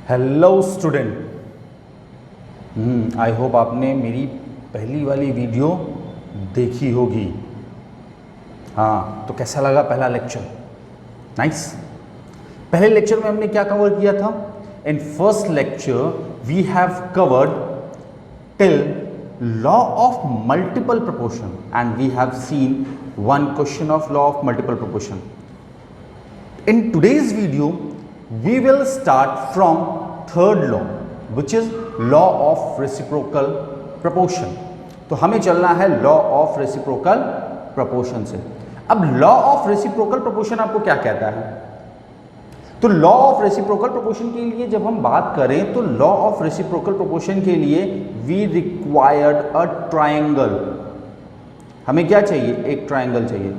Hello student, I hope आपने मेरी पहली वाली वीडियो देखी होगी। हाँ, तो कैसा लगा पहला लेक्चर? नाइस। पहले लेक्चर में हमने क्या कवर किया था? In first lecture we have covered till law of multiple proportion and we have seen one question of law of multiple proportion. In today's video we will start from third law which is law of reciprocal proportion. तो हमें चलना है law of reciprocal proportion से। अब law of reciprocal proportion आपको क्या कहता है? तो law of reciprocal proportion के लिए जब हम बात करें तो law of reciprocal proportion के लिए we required a triangle. हमें क्या चाहिए? एक ट्राइंगल चाहिए।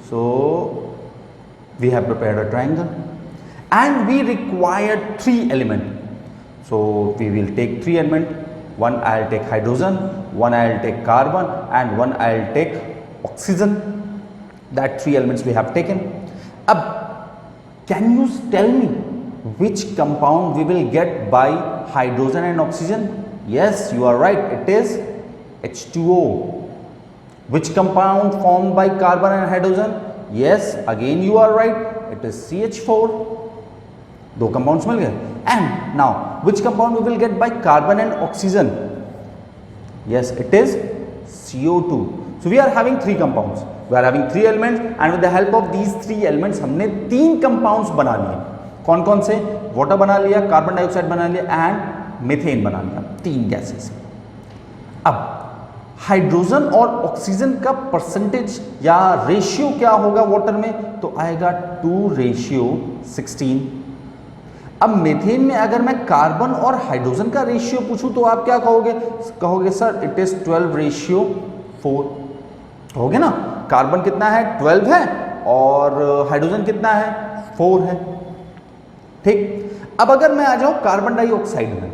So we have prepared a triangle and we required 3 element. So we will take 3 element, one I will take hydrogen, one I will take carbon and one I will take oxygen. That 3 elements we have taken. अब can you tell me which compound we will get by hydrogen and oxygen? Yes, you are right, it is H2O. Which compound formed by carbon and hydrogen? Yes, again you are right, it is CH4. दो compounds मिल गए। And now which compound we will get by carbon and oxygen? Yes, it is CO2. So we are having 3 compounds. We are having 3 elements and with the help of these 3 elements हमने 3 compounds बना लिए। कौन कौन से? Water बना लिया, carbon dioxide बना लिया एंड मीथेन बना लिया। 3 गैसेस। अब हाइड्रोजन और ऑक्सीजन का परसेंटेज या रेशियो क्या होगा वाटर में? तो आएगा 2:16। अब मीथेन में अगर मैं कार्बन और हाइड्रोजन का रेशियो पूछूं तो आप क्या कहोगे? कहोगे सर इट इज 12:4। कहोगे ना, कार्बन कितना है? 12 है और हाइड्रोजन कितना है? 4 है। ठीक। अब अगर मैं आ जाऊं कार्बन डाइऑक्साइड में,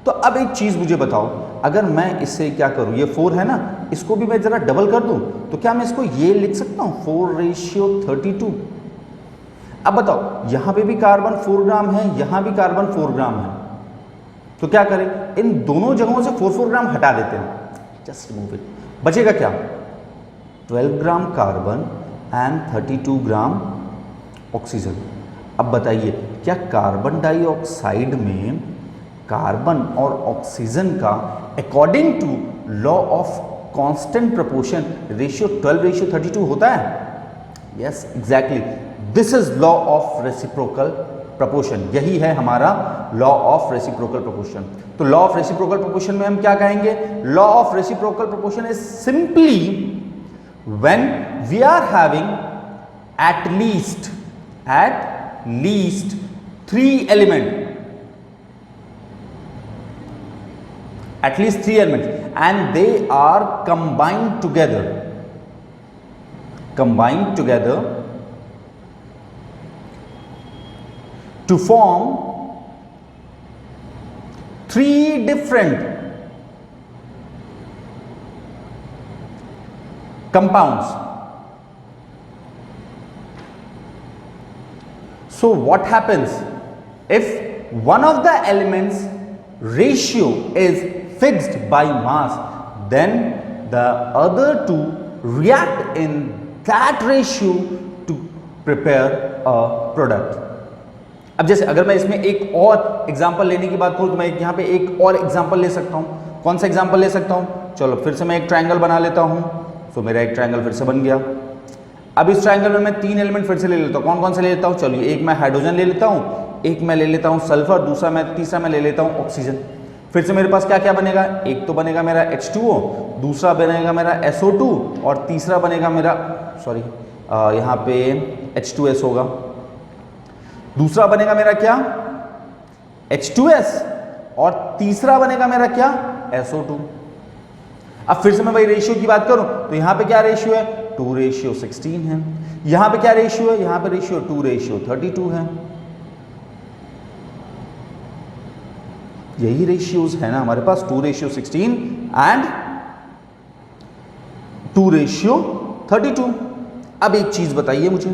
तो अब एक चीज मुझे बताओ, अगर मैं इससे क्या करूं, ये 4 है ना, इसको भी मैं जरा डबल कर दूं तो क्या मैं इसको ये लिख सकता हूं 4:32? अब बताओ, यहां पे भी कार्बन 4 ग्राम है, यहां भी कार्बन 4 ग्राम है, तो क्या करें? इन दोनों जगहों से 4 ग्राम हटा देते हैं। Just remove it. बचेगा क्या? 12 gram carbon and 32 gram oxygen. अब बताइए, क्या कार्बन डाइऑक्साइड में कार्बन और ऑक्सीजन का according to law of constant proportion ratio 12:32 होता है? Yes, exactly, this is law of reciprocal proportion. यही है हमारा लॉ ऑफ रेसिप्रोकल प्रोपोर्शन। तो लॉ ऑफ रेसिप्रोकल प्रोपोर्शन में हम क्या कहेंगे? Law of reciprocal proportion is simply when we are having at least 3 element, at least 3 elements and they are combined together to form 3 different compounds. So what happens if one of the elements ratio is fixed by mass, then the other 2 react in that ratio to prepare a product. अब जैसे अगर मैं इसमें एक और example लेने की बात करूं तो मैं यहाँ पे एक और एग्जांपल ले सकता हूं। कौन सा एग्जांपल ले सकता हूं? चलो फिर से मैं एक ट्रायंगल बना लेता हूं। तो मेरा एक ट्रायंगल फिर से बन गया। अब इस ट्रायंगल में मैं 3 एलिमेंट फिर से ले लेता हूं। कौन कौन से ले लेता हूं? चलिए, एक मैं हाइड्रोजन ले लेता हूं, एक मैं ले लेता हूं सल्फर, तीसरा मैं ले लेता हूं ऑक्सीजन। फिर से मेरे पास क्या क्या बनेगा? एक तो बनेगा मेरा H2O, दूसरा बनेगा मेरा SO2 और तीसरा बनेगा मेरा यहाँ पे H2S होगा। दूसरा बनेगा मेरा क्या? H2S और तीसरा बनेगा मेरा क्या? SO2। अब फिर से मैं भाई रेशियो की बात करूं तो यहाँ पे क्या रेशियो है? 2:16 है। यहाँ पे क्या रेशियो है? यहाँ पे रेशियो 2:32 है। यही रेशियोज है ना हमारे पास, 2:16 एंड 2:32। अब एक चीज बताइए मुझे,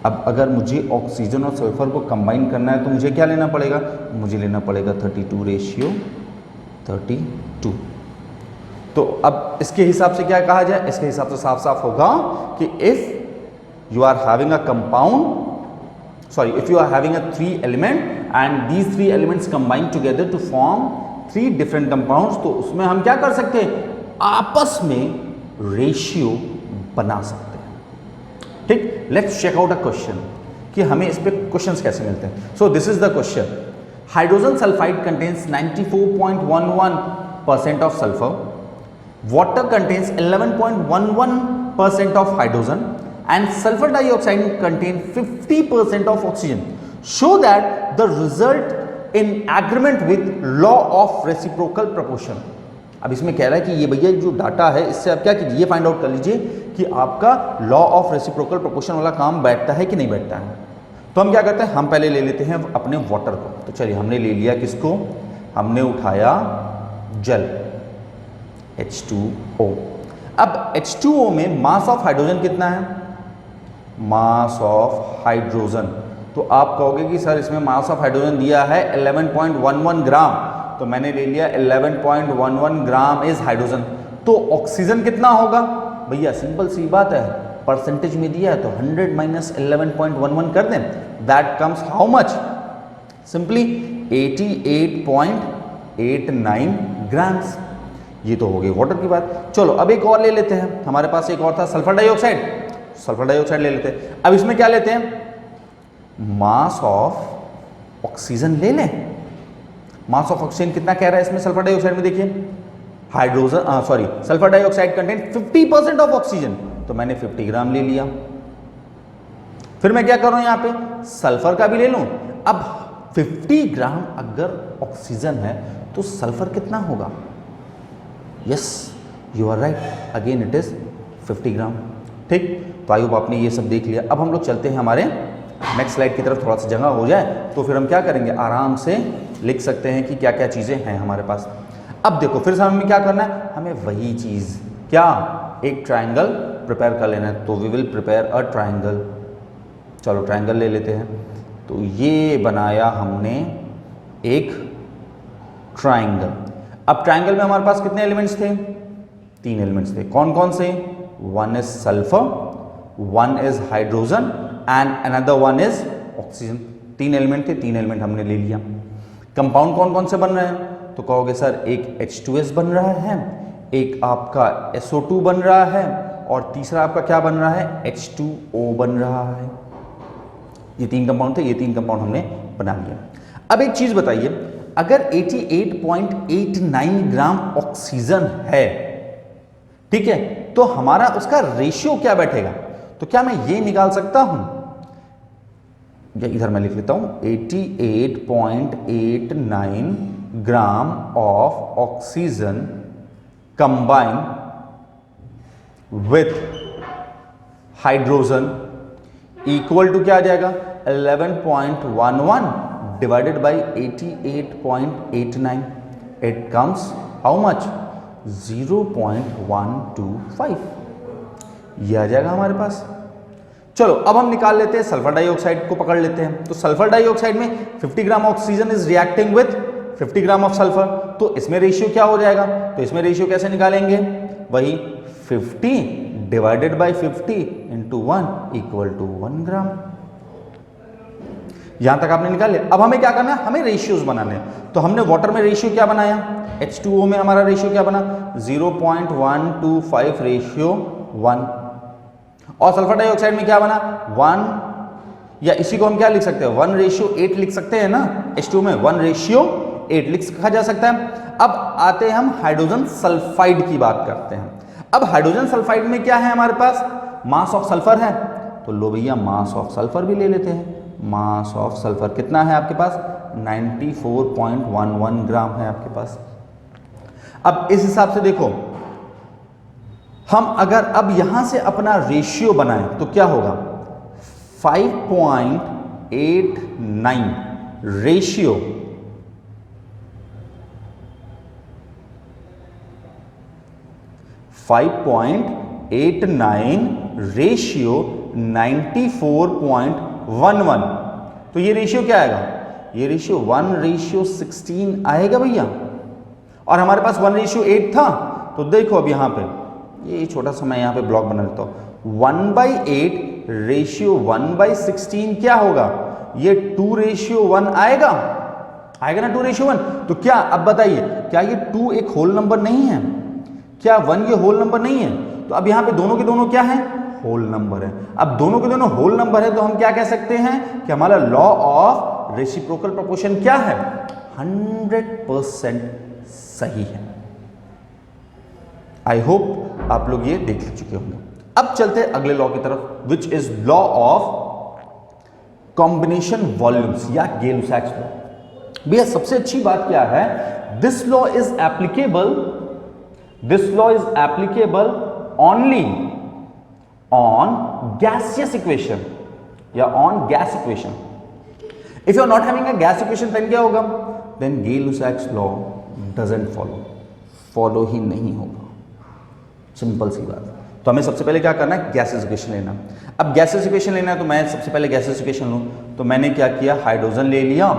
अब अगर मुझे ऑक्सीजन और सल्फर को कंबाइन करना है तो मुझे क्या लेना पड़ेगा, मुझे लेना पड़ेगा 32:32। तो अब इसके हिसाब से क्या कहा जाए, इसके हिसाब से साफ साफ होगा कि if you are having a compound, sorry, if you are having a 3 element and these 3 elements combine together to form 3 different compounds, तो उसमें हम क्या कर सकते हैं, आपस में रेशियो बना सकते हैं। ठीक, let's check out a question कि हमें इस पे क्वेश्चंस कैसे मिलते हैं। So this is the question, hydrogen sulphide contains 94.11% of sulphur, water contains 11.11% of hydrogen and sulfur dioxide contain 50% of oxygen. Show that the result in agreement with law of reciprocal proportion. अब इसमें कह रहा है कि ये भैया जो data है इससे आप क्या कीजिए, ये फाइंड आउट कर लीजिए कि आपका लॉ ऑफ रेसिप्रोकल प्रोपोर्शन वाला काम बैठता है कि नहीं बैठता है। तो हम क्या करते हैं, हम पहले ले लेते हैं अपने वाटर को। तो चलिए हमने ले लिया किसको, हमने उठाया जल H2O। अब H2O में मास ऑफ हाइड्रोजन कितना है, मास ऑफ हाइड्रोजन, तो आप कहोगे कि सर इसमें मास ऑफ हाइड्रोजन दिया है 11.11 ग्राम, तो मैंने ले लिया 11.11 ग्राम इज हाइड्रोजन। तो ऑक्सीजन कितना होगा भैया, सिंपल सी बात है, परसेंटेज में दिया है तो 100 माइनस 11.11 कर दें, that comes how much, simply 88.89 grams. ये तो हो गई वाटर की बात। चलो अब एक और ले लेते हैं, हमारे पास एक और था सल्फर डाइऑक्साइड, सल्फर डाइऑक्साइड ले लेते हैं। अब इसमें क्या लेते हैं, मास ऑफ ऑक्सीजन ले लें। मास ऑफ ऑक्सीजन कितना कह रहा है इसमें सल्फर डाइऑक्साइड में, देखिए hydrogen sorry sulphur dioxide contain 50% of oxygen, तो मैंने 50 ग्राम ले लिया। फिर मैं क्या कर रहा हूं, यहां पे सल्फर का भी ले लूं। अब 50 ग्राम अगर ऑक्सीजन है तो सल्फर कितना होगा, yes you are right, again it is 50 gram. ठीक, तो आई होप आपने ये सब देख लिया। अब हम लोग चलते हैं हमारे नेक्स्ट स्लाइड की तरफ, थोड़ा सा जगह हो जाए तो फिर हम क्या करेंगे, आराम से लिख सकते हैं कि क्या क्या चीज़ें हैं हमारे पास। अब देखो फिर से हमें क्या करना है, हमें वही चीज़ क्या, एक ट्रायंगल प्रिपेयर कर लेना है। तो we will prepare a triangle. चलो ट्रायंगल ले लेते हैं। तो ये बनाया हमने एक ट्रायंगल। अब ट्रायंगल में हमारे पास कितने एलिमेंट्स थे, 3 एलिमेंट्स थे। कौन कौन से, one is sulfur, one is hydrogen and another one is oxygen। 3 element थे, 3 एलिमेंट हमने ले लिया। कंपाउंड कौन कौन से बन रहे हैं, तो कहोगे सर एक H2S बन रहा है, एक आपका SO2 बन रहा है और तीसरा आपका क्या बन रहा है, H2O बन रहा है। ये 3 कंपाउंड थे, ये 3 कंपाउंड हमने बना लिया। अब एक चीज बताइए, अगर 88.89 ग्राम ऑक्सीजन है, ठीक है, तो हमारा उसका रेशियो क्या बैठेगा, तो क्या मैं ये निकाल सकता हूं, या इधर मैं लिख लेता हूं 88.89 gram of oxygen combine with hydrogen equal to क्या आ जाएगा, 11.11 divided by 88.89, it comes how much, 0.125, ये आ जाएगा हमारे पास। चलो अब हम निकाल लेते हैं, सल्फर डाइऑक्साइड को पकड़ लेते हैं। तो सल्फर डाइऑक्साइड में 50 gram oxygen is reacting with 50 gram of sulphur, तो इसमें रेशियो क्या हो जाएगा, तो इसमें रेशियो कैसे निकालेंगे, वही 50 divided by 50 into 1 equal to 1 gram. यहां तक आपने निकाल लिया। अब हमें क्या करना है, हमें रेशियोज बनाने हैं। तो हमने वाटर में रेशियो क्या बनाया, H2O में हमारा रेशियो क्या बना, 0.125 रेशियो 1, और सल्फर डाइऑक्साइड में क्या बना 1, या इसी को हम क्या लिख सकते हैं 1:8 लिख सकते हैं ना, H2O में 1:8 लिखा जा सकता है। अब आते हैं हम हाइड्रोजन सल्फाइड की बात करते हैं। अब हाइड्रोजन सल्फाइड में क्या है हमारे पास, मास ऑफ सल्फर है, तो लो भैया मास ऑफ सल्फर भी ले लेते हैं। मास ऑफ सल्फर कितना है आपके पास, 94.11 ग्राम है आपके पास। अब इस हिसाब से देखो, हम अगर अब यहां से अपना रेशियो बनाएं तो क्या होगा, 5.89 रेशियो 5.89 रेशियो 94.11। तो ये रेशियो क्या आएगा? ये रेशियो 1:16 आएगा भैया। और हमारे पास 1:8 था, तो देखो अब यहाँ पे ये छोटा सा मैं यहाँ पे ब्लॉक बना लेता हूँ। 1/8 रेशियो 1/16 क्या होगा? ये 2:1 आएगा, आएगा ना 2:1। तो क्या अब बताइए, क्या ये 2 एक होल नंबर नहीं है? क्या 1 ये होल नंबर नहीं है? तो अब यहाँ पे दोनों के दोनों क्या है? होल नंबर है। अब दोनों के दोनों होल नंबर है तो हम क्या कह सकते हैं कि हमारा लॉ ऑफ रेसिप्रोकल प्रोपोर्शन क्या है? 100% सही है। आई होप आप लोग ये देख चुके होंगे। अब चलते हैं अगले लॉ की तरफ, which is law of combination volumes या गेलुसैक्स लॉ। भैया सबसे अच्छी बात क्या है? This law is applicable only on gaseous equation या on gas equation. If you are not having a gas equation then क्या होगा? Then Gay Lussac's law doesn't follow ही नहीं होगा। सिंपल सी बात। तो हमें सबसे पहले क्या करना है? गैसेस इक्वेशन लेना। अब गैसेस इक्वेशन लेना है तो मैं सबसे पहले गैसेस इक्वेशन लूँ, तो मैंने क्या किया? हाइड्रोजन ले लिया,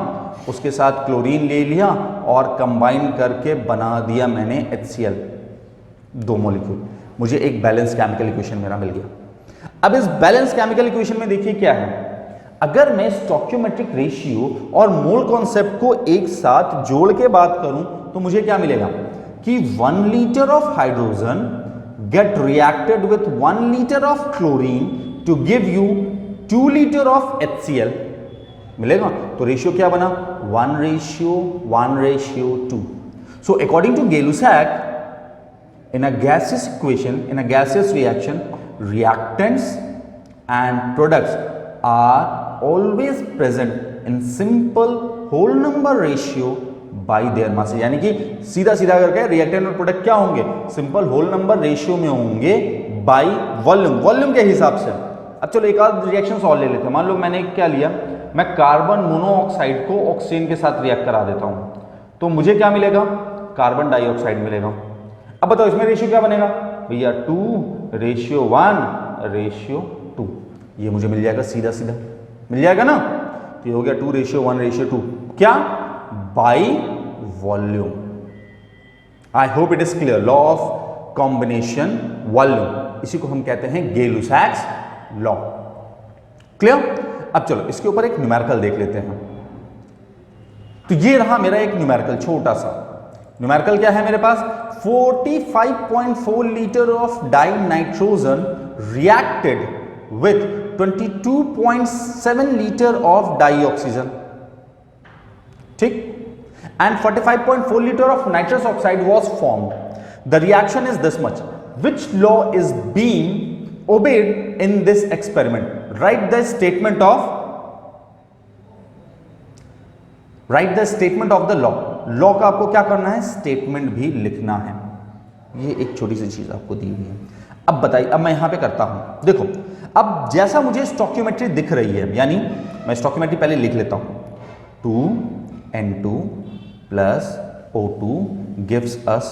उसके साथ क्लोरीन ले लिया और कंबाइन करके बना दिया मैंने HCl, 2 मॉलिक्यूल। मुझे एक बैलेंस केमिकल इक्वेशन मेरा मिल गया। अब इस बैलेंस केमिकल इक्वेशन में देखिए क्या है, अगर मैं स्टोइकियोमेट्रिक रेशियो और मोल कॉन्सेप्ट को एक साथ जोड़ के बात करूं तो मुझे क्या मिलेगा कि 1 litre of hydrogen get reacted with 1 liter of chlorine to give you 2 liter of HCl मिलेगा। तो रेशियो क्या बना? 1:2। So according to Gay-Lussac, in a gaseous equation, in a gaseous reaction, reactants and products are always present in simple whole number ratio by their mass. यानी कि सीधा सीधा करके reactant और प्रोडक्ट क्या होंगे? सिंपल होल नंबर रेशियो में होंगे बाई वॉल्यूम के हिसाब से। अब चलो एक आध रिएक्शन और ले लेते हैं। मान लो मैंने क्या लिया, मैं कार्बन मोनोऑक्साइड को ऑक्सीजन के साथ रिएक्ट करा देता हूं, तो मुझे क्या मिलेगा? कार्बन डाइऑक्साइड मिलेगा। अब बताओ इसमें रेशियो क्या बनेगा भैया? 2:1:2। ये मुझे मिल जाएगा, सीधा सीधा मिल जाएगा ना। तो ये हो गया 2:1:2 क्या? By volume. I hope it is clear. Law of combination volume, इसी को हम कहते हैं Gay-Lussac's लॉ। क्लियर? अब चलो इसके ऊपर एक न्यूमेरिकल देख लेते हैं। तो ये रहा मेरा एक न्यूमेरिकल, छोटा सा न्यूमेरिकल। क्या है मेरे पास? 45.4 litre of dinitrogen reacted with 22.7 litre of dioxygen, ठीक, and 45.4 liter of nitrous oxide was formed. The reaction is this much. Which law is being obeyed in this experiment? Write the statement of the law. Law का आपको क्या करना है? Statement भी लिखना है। ये एक छोटी सी चीज आपको दी हुई है। अब बताइए, अब मैं यहां पे करता हूं। देखो अब जैसा मुझे स्टोइकियोमेट्री दिख रही है, यानी मैं स्टोइकियोमेट्री पहले लिख लेता हूं। 2N2 plus O2 gives us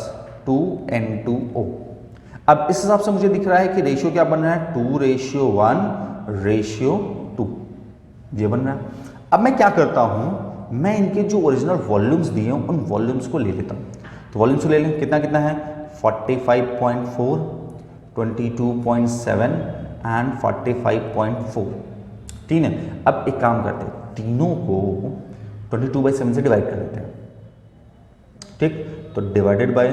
2N2O। अब इस हिसाब से मुझे दिख रहा है कि रेशियो क्या बन रहा है? 2:1:2 ये बन रहा है। अब मैं क्या करता हूं, मैं इनके जो ओरिजिनल वॉल्यूम्स दिए हैं उन वॉल्यूम्स को ले लेता हूं। तो वॉल्यूम्स को ले लें, कितना कितना है? 45.4, 22.7 एंड 45.4। ठीक है। अब एक काम करते हैं, तीनों को 22/7 से डिवाइड कर देते हैं, ठीक। तो divided by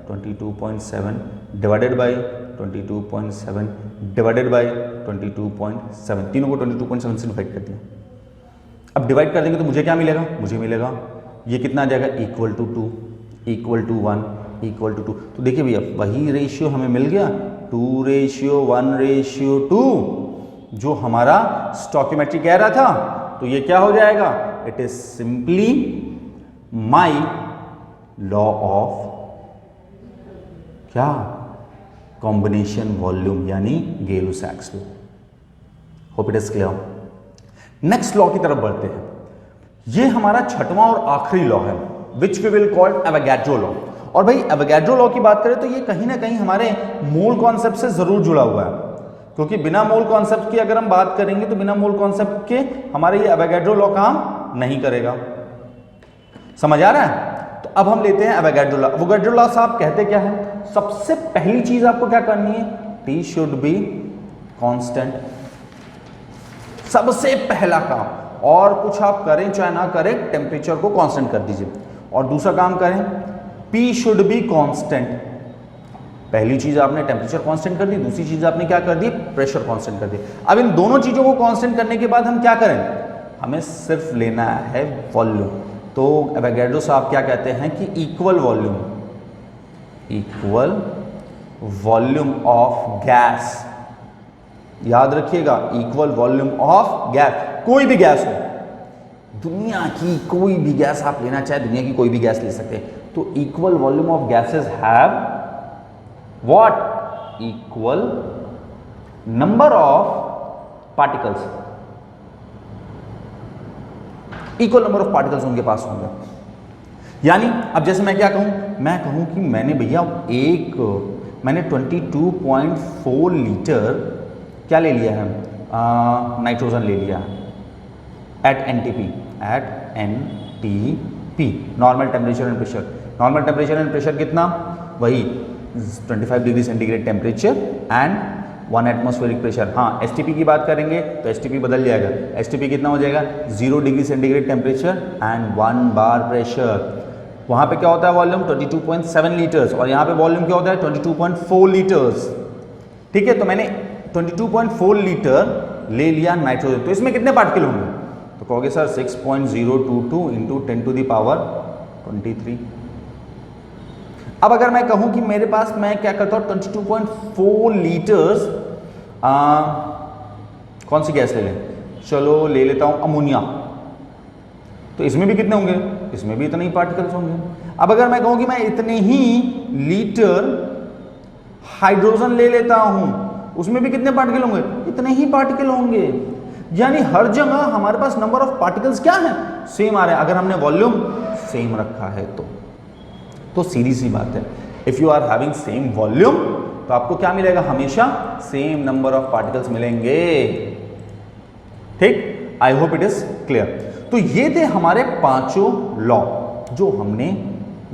22.7 divided by 22.7 divided by 22.7, तीनों को 22.7 से डिवाइड कर दिया। अब डिवाइड कर देंगे तो मुझे क्या मिलेगा? मुझे मिलेगा ये कितना आ जाएगा? Equal to 2, equal to 1, equal to 2। तो देखिए भैया वही रेशियो हमें मिल गया, 2:1:2 जो हमारा स्टोइकियोमेट्री कह रहा था। तो ये क्या हो जाएगा? It is simply my law of क्या? कॉम्बिनेशन वॉल्यूम, यानी Gay-Lussac's law. Hope it is clear. Next law की तरफ बढ़ते हैं। ये हमारा छठवां और आखिरी लॉ है, which we will call Avogadro law. और भाई एवोगाड्रो लॉ की बात करें तो ये कहीं ना कहीं हमारे मोल कॉन्सेप्ट से जरूर जुड़ा हुआ है। क्योंकि बिना मोल कॉन्सेप्ट की अगर हम बात करेंगे तो बिना मोल कॉन्सेप्ट के हमारे ये एवोगैड्रो लॉ काम नहीं करेगा। समझ आ रहा है? तो अब हम लेते हैं एवोगैड्रो लॉ। एवोगैड्रो लॉ साहब कहते क्या है? सबसे पहली चीज आपको क्या करनी है? T शुड बी कांस्टेंट, सबसे पहला काम। और कुछ आप करें चाहे ना करें, टेम्परेचर को कांस्टेंट कर दीजिए। और दूसरा काम करें, P शुड बी कांस्टेंट। पहली चीज आपने टेम्परेचर कांस्टेंट कर दी, दूसरी चीज आपने क्या कर दी? प्रेशर कांस्टेंट कर दी। अब इन दोनों चीजों को कांस्टेंट करने के बाद हम क्या करें? हमें सिर्फ लेना है वॉल्यूम। तो एवोगैड्रो साहब क्या कहते हैं कि इक्वल वॉल्यूम ऑफ गैस। याद रखिएगा, इक्वल वॉल्यूम ऑफ गैस। कोई भी गैस हो, दुनिया की कोई भी गैस आप लेना चाहे, दुनिया की कोई भी गैस ले सकते हैं। तो equal volume of gases have what? Equal number of particles. Equal number of particles उनके पास होंगे। यानी अब जैसे मैं क्या कहूं? मैं कहूं कि मैंने भैया मैंने 22.4 लीटर क्या ले लिया है? नाइट्रोजन ले लिया at NTP, normal temperature and pressure. Normal temperature and pressure कितना? वही 25 degree centigrade temperature and 1 atmospheric pressure. हाँ, एसटीपी की बात करेंगे तो एसटीपी बदल जाएगा। एसटीपी कितना हो जाएगा? 0 degree centigrade temperature and 1 bar pressure. वहाँ पे क्या होता है? वॉल्यूम 22.7 लीटर्स, और यहाँ पे वॉल्यूम क्या होता है? 22.4 लीटर्स। ठीक है, तो मैंने 22.4 लीटर ले लिया नाइट्रोजन। तो इसमें कितने पार्टिकल होंगे? तो कहोगे sir 6.022 into 10 to the power 23। अब अगर मैं कहूं कि मेरे पास, मैं क्या करता हूं, 22.4 लीटर्स कौन सी गैस ले लें? चलो ले लेता हूं अमोनिया। तो इसमें भी कितने होंगे? इसमें भी इतने ही पार्टिकल्स होंगे। अब अगर मैं कहूं कि मैं इतने ही लीटर हाइड्रोजन ले लेता हूं, उसमें भी कितने पार्टिकल होंगे? इतने ही पार्टिकल होंगे। यानी हर जगह हमारे पास नंबर ऑफ पार्टिकल्स क्या है? सेम आ रहे हैं। अगर हमने वॉल्यूम सेम रखा है तो सीधी सी बात है, if you are having same volume तो आपको क्या मिलेगा? हमेशा सेम नंबर ऑफ पार्टिकल्स मिलेंगे। ठीक, I hope it is clear. तो ये थे हमारे पांचों लॉ जो हमने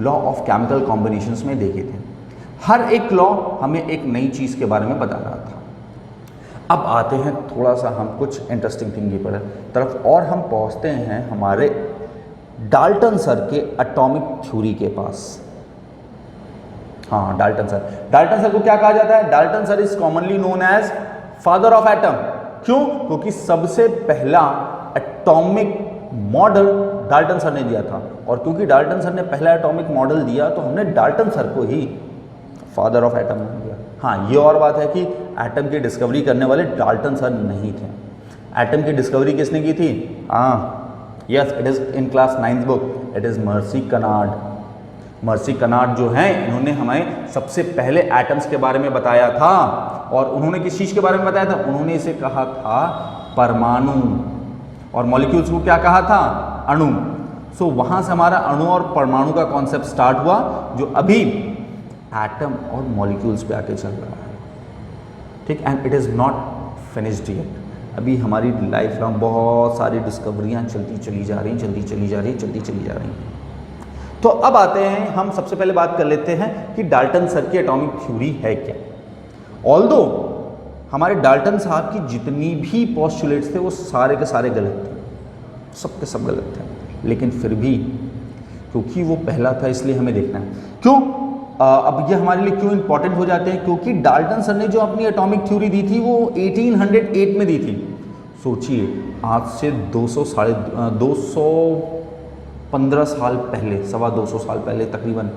लॉ ऑफ केमिकल कॉम्बिनेशंस में देखे थे। हर एक लॉ हमें एक नई चीज के बारे में बता रहा था। अब आते हैं थोड़ा सा हम कुछ इंटरेस्टिंग थिंग की तरफ, और हम पहुंचते हैं हमारे डाल्टन सर के एटॉमिक थ्योरी के पास। हाँ, डाल्टन सर को क्या कहा जाता है? Dalton sir is commonly known as father of atom. क्यों? क्योंकि सबसे पहला एटॉमिक मॉडल डाल्टन सर ने दिया था, और क्योंकि डाल्टन सर ने पहला एटॉमिक मॉडल दिया तो हमने डाल्टन सर को ही फादर ऑफ एटम दिया। हाँ, ये और बात है कि एटम की डिस्कवरी करने वाले डाल्टन सर नहीं थे। एटम की डिस्कवरी किसने की थी? Yes, it is in class 9th book, it is mercy canard. Mercy canard जो हैं, इन्होंने हमें सबसे पहले एटम्स के बारे में बताया था। और उन्होंने किस चीज के बारे में बताया था? उन्होंने इसे कहा था परमाणु, और मॉलिक्यूल्स को क्या कहा था? अणु। सो वहां से हमारा अणु और परमाणु का कॉन्सेप्ट स्टार्ट हुआ, जो अभी एटम और मॉलिक्यूल्स पे आके चल रहा है। ठीक, and it is not finished yet. अभी हमारी लाइफ लॉन्ग बहुत सारी डिस्कवरियां चलती चली जा रही हैं। तो अब आते हैं, हम सबसे पहले बात कर लेते हैं कि डाल्टन सर की एटॉमिक थ्योरी है क्या। ऑल्दो हमारे डाल्टन साहब की जितनी भी पोस्टुलेट्स थे वो सारे के सारे गलत थे, सब के सब गलत थे, लेकिन फिर भी क्योंकि वो पहला था इसलिए हमें देखना है। क्यों? अब ये हमारे लिए क्यों इंपॉर्टेंट हो जाते हैं? क्योंकि डाल्टन सर ने जो अपनी एटॉमिक थ्योरी दी थी वो 1808 में दी थी। सोचिए, आज से 215 साल पहले, 225 साल पहले, तकरीबन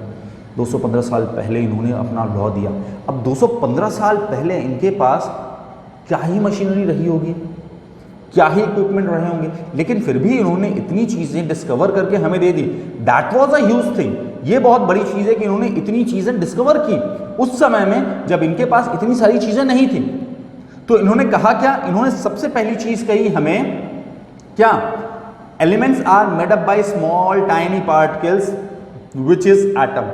215 साल पहले इन्होंने अपना लॉ दिया। अब 215 साल पहले इनके पास क्या ही मशीनरी रही होगी, क्या ही इक्विपमेंट रहे होंगे, लेकिन फिर भी इन्होंने इतनी चीज़ें डिस्कवर करके हमें दे दी। That was a huge thing. ये बहुत बड़ी चीज़ है कि इन्होंने इतनी चीज़ें डिस्कवर की उस समय में जब इनके पास इतनी सारी चीज़ें नहीं थी। तो इन्होंने कहा क्या? इन्होंने सबसे पहली चीज़ कही हमें क्या? Elements are made up by small tiny particles which is atom.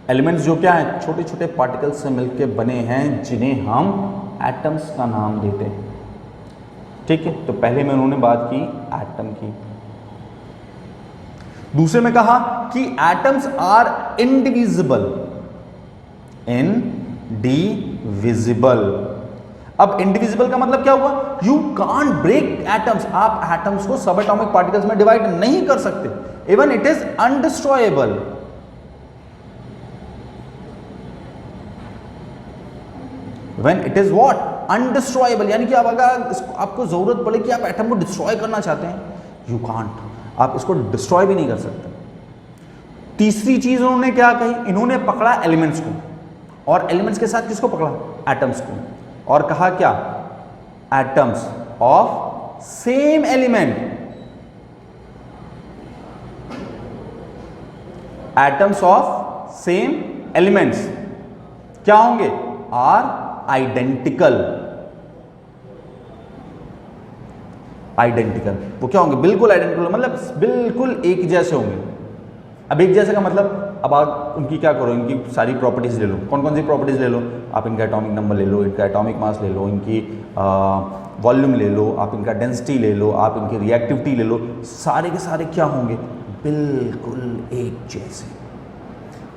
Elements जो क्या है? छोटे छोटे पार्टिकल्स से मिलकर बने हैं, जिन्हें हम एटम्स का नाम देते हैं। ठीक है, तो पहले में उन्होंने बात की एटम की। दूसरे में कहा कि एटम्स आर इंडिविजिबल, इनडिविजिबल। अब इंडिविजिबल का मतलब क्या हुआ? यू कांट ब्रेक एटम्स, आप एटम्स को सब एटॉमिक पार्टिकल्स में डिवाइड नहीं कर सकते। Even it is undestroyable. When it is what? Undestroyable, यानी कि अब अगर आपको जरूरत पड़े कि आप एटम को डिस्ट्रॉय करना चाहते हैं, यू कांट, आप इसको डिस्ट्रॉय भी नहीं कर सकते। तीसरी चीज उन्होंने क्या कही? इन्होंने पकड़ा एलिमेंट्स को, और एलिमेंट्स के साथ किसको पकड़ा? एटम्स को, और कहा क्या? Atoms of same element, atoms of same elements क्या होंगे? Are identical. आइडेंटिकल वो क्या होंगे? बिल्कुल आइडेंटिकल, मतलब बिल्कुल एक जैसे होंगे। अब एक जैसे का मतलब, अब आप उनकी क्या करो, इनकी सारी प्रॉपर्टीज ले लो। कौन कौन सी प्रॉपर्टीज ले लो? आप इनका एटॉमिक नंबर ले लो, इनका एटॉमिक मास ले लो, इनकी वॉल्यूम ले लो, आप इनका डेंसिटी ले लो, आप इनकी रिएक्टिविटी ले लो। सारे के सारे क्या होंगे? बिल्कुल एक जैसे।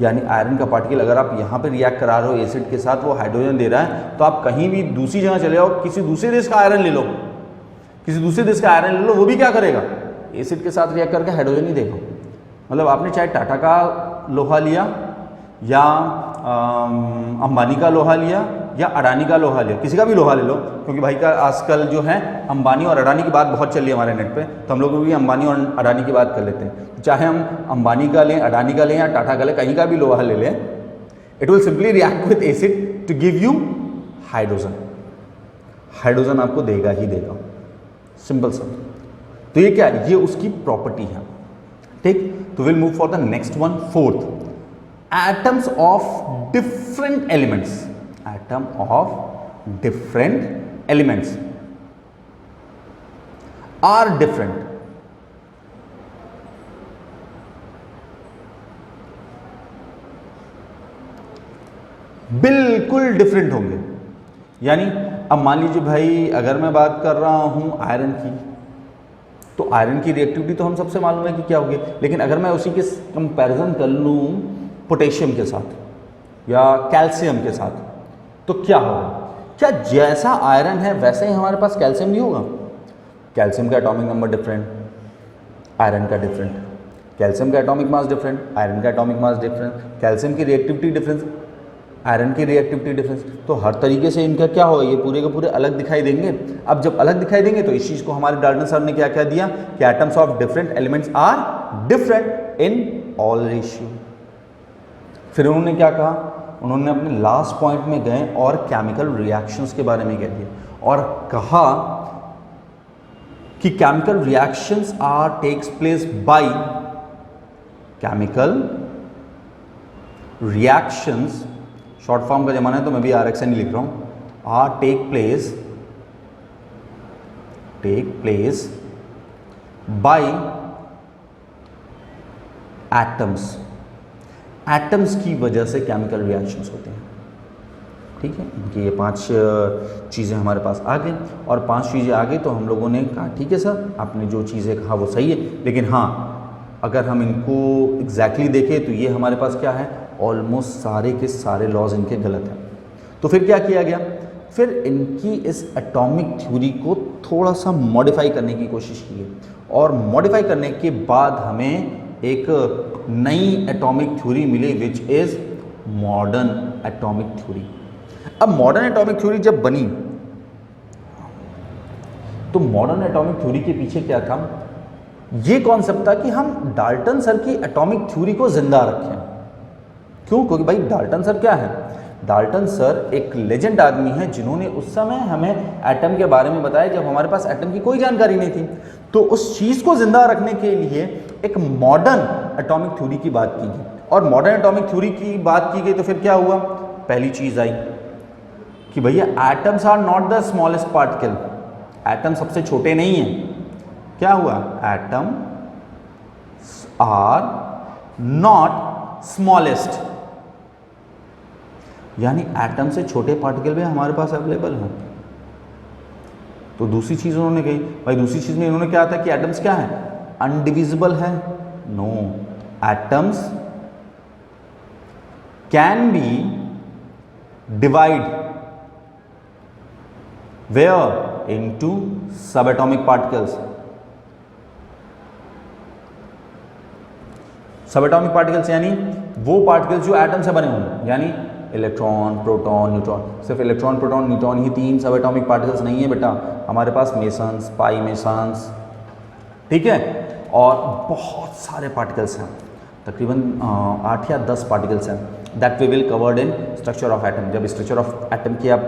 यानी आयरन का पार्टिकल अगर आप यहाँ पे रिएक्ट करा रहे हो एसिड के साथ, वो हाइड्रोजन दे रहा है, तो आप कहीं भी दूसरी जगह चले जाओ, किसी दूसरे देश का आयरन ले लो, किसी दूसरे देश का आयरन ले लो, वो भी क्या करेगा? एसिड के साथ रिएक्ट करके हाइड्रोजन ही देगा। मतलब आपने चाहे टाटा का लोहा लिया, या अंबानी का लोहा लिया, या अडानी का लोहा लिया, किसी का भी लोहा ले लो, क्योंकि भाई का आजकल जो है अंबानी और अडानी की बात बहुत चल रही है हमारे नेट पे, तो हम लोग भी अंबानी और अडानी की बात कर लेते हैं। चाहे हम अंबानी का लें, अडानी का लें, या टाटा का लें, कहीं का भी लोहा ले लें, it will simply react with acid to give you hydrogen. Hydrogen आपको देगा ही देगा, सिंपल सा। तो ये क्या है? ये उसकी प्रॉपर्टी है। ठीक, तो will move for the next one, fourth, atoms of different elements. Atom of different elements are different. बिल्कुल डिफरेंट होंगे। यानी अब मान लीजिए भाई, अगर मैं बात कर रहा हूं आयरन की, तो आयरन की रिएक्टिविटी तो हम सबसे मालूम है कि क्या होगी, लेकिन अगर मैं उसी के कंपैरिजन कर लूं पोटेशियम के साथ या कैल्शियम के साथ, तो क्या होगा? क्या जैसा आयरन है वैसे ही हमारे पास कैल्शियम भी होगा? कैल्शियम का एटॉमिक नंबर डिफरेंट, आयरन का डिफरेंट, कैल्शियम का एटॉमिक मास डिफरेंट, आयरन का एटॉमिक मास डिफरेंट, कैल्शियम की रिएक्टिविटी डिफरेंस, आयरन की रिएक्टिविटी डिफरेंस। तो हर तरीके से इनका क्या होगा? ये पूरे के पूरे अलग दिखाई देंगे। अब जब अलग दिखाई देंगे तो इस चीज़ को हमारे डाल्टन सर ने क्या क्या दिया कि atoms of different elements are different in all ratio. फिर उन्होंने क्या कहा? उन्होंने अपने लास्ट पॉइंट में गए और केमिकल रिएक्शंस के बारे में कह दिया, और कहा कि chemical reactions are takes place by chemical reactions, short form का जमाना है तो मैं भी RXN ही लिख रहा हूं, are take place by atoms. Atoms की वजह से केमिकल रिएक्शंस होते हैं। ठीक है, इनकी ये 5 चीज़ें हमारे पास आ गई, और 5 चीज़ें आ गई तो हम लोगों ने कहा ठीक है सर, आपने जो चीज़ें कहा वो सही है, लेकिन हाँ, अगर हम इनको एग्जैक्टली देखें तो ये हमारे पास क्या है? ऑलमोस्ट सारे के सारे लॉज इनके गलत हैं। तो फिर क्या किया गया? फिर इनकी इस एटॉमिक थ्योरी को थोड़ा सा मॉडिफाई करने की कोशिश की है, और मॉडिफाई करने के बाद हमें एक नई एटॉमिक थ्योरी मिली, which is modern atomic theory. अब मॉडर्न एटॉमिक थ्योरी जब बनी, तो मॉडर्न एटॉमिक थ्योरी के पीछे क्या था? ये कॉन्सेप्ट था कि हम डाल्टन सर की एटॉमिक थ्योरी को जिंदा रखें। क्यों? क्योंकि भाई डाल्टन सर क्या है? डाल्टन सर एक लेजेंड आदमी है, जिन्होंने उस समय हमें एटम के बारे में बताया जब हमारे पास एटम की कोई जानकारी नहीं थी। तो उस चीज़ को जिंदा रखने के लिए एक मॉडर्न एटॉमिक थ्योरी की बात की गई, और मॉडर्न एटॉमिक थ्योरी की बात की गई तो फिर क्या हुआ? पहली चीज़ आई कि भैया atoms are not the smallest particle. Atom सबसे छोटे नहीं हैं। क्या हुआ? एटम आर नॉट स्मॉलेस्ट, यानी एटम से छोटे पार्टिकल भी हमारे पास अवेलेबल हैं। तो दूसरी चीज़ उन्होंने कही, भाई दूसरी चीज़ में इन्होंने क्या था कि एटम्स क्या है, अनडिविजिबल है। No, atoms can be divide were into subatomic particles. Subatomic particles यानी वो पार्टिकल्स जो एटम से बने होंगे, यानी इलेक्ट्रॉन, प्रोटॉन, न्यूट्रॉन। सिर्फ इलेक्ट्रॉन, प्रोटॉन, न्यूट्रॉन ही 3 सब एटॉमिक पार्टिकल्स नहीं है बेटा, हमारे पास मेसन्स, पाई मेसन्स, ठीक है, और बहुत सारे पार्टिकल्स हैं, तकरीबन 8 या 10 पार्टिकल्स हैं। That we will covered in structure of atom. जब स्ट्रक्चर ऑफ एटम की आप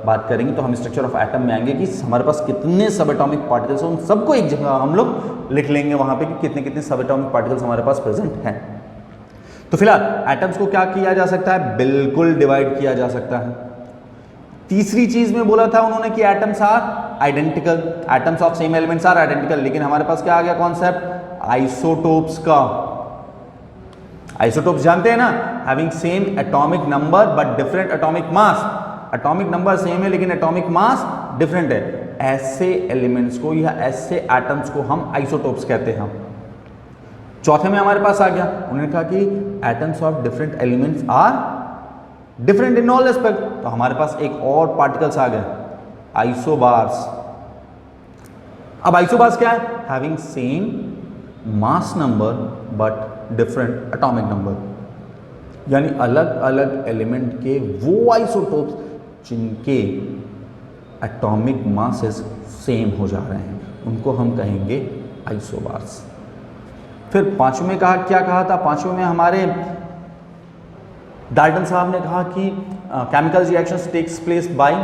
बात करेंगे तो हम स्ट्रक्चर ऑफ एटम में आएंगे कि हमारे पास कितने सब एटॉमिक पार्टिकल्स हैं, उन सबको एक जगह हम लोग लिख लेंगे वहाँ पे कि कितने कितने सब एटॉमिक पार्टिकल्स हमारे पास प्रेजेंट हैं। तो फिलहाल एटम्स को क्या किया जा सकता है, बिल्कुल डिवाइड किया जा सकता है। तीसरी चीज में बोला था उन्होंने कि atoms are identical, atoms of same elements are identical. लेकिन हमारे पास क्या आ गया कॉन्सेप्ट, आइसोटोप्स का। आइसोटोप्स जानते हैं ना, having same atomic number but different atomic mass. Atomic number same है लेकिन एटॉमिक मास डिफरेंट है। ऐसे एलिमेंट्स को या ऐसे एटम्स को हम आइसोटोप्स कहते हैं। चौथे में हमारे पास आ गया, उन्होंने कहा कि atoms of different elements are different in all aspect. तो हमारे पास एक और पार्टिकल्स आ गए, आइसोबार्स। अब आइसोबार्स क्या है, having same mass number but different atomic number. यानी अलग अलग एलिमेंट के वो आइसोटोप्स जिनके एटॉमिक मासेस सेम हो जा रहे हैं, उनको हम कहेंगे आइसोबार्स। फिर पांचवें में कहा, क्या कहा था पांचवें में, हमारे डाल्टन साहब ने कहा कि chemical reactions takes place by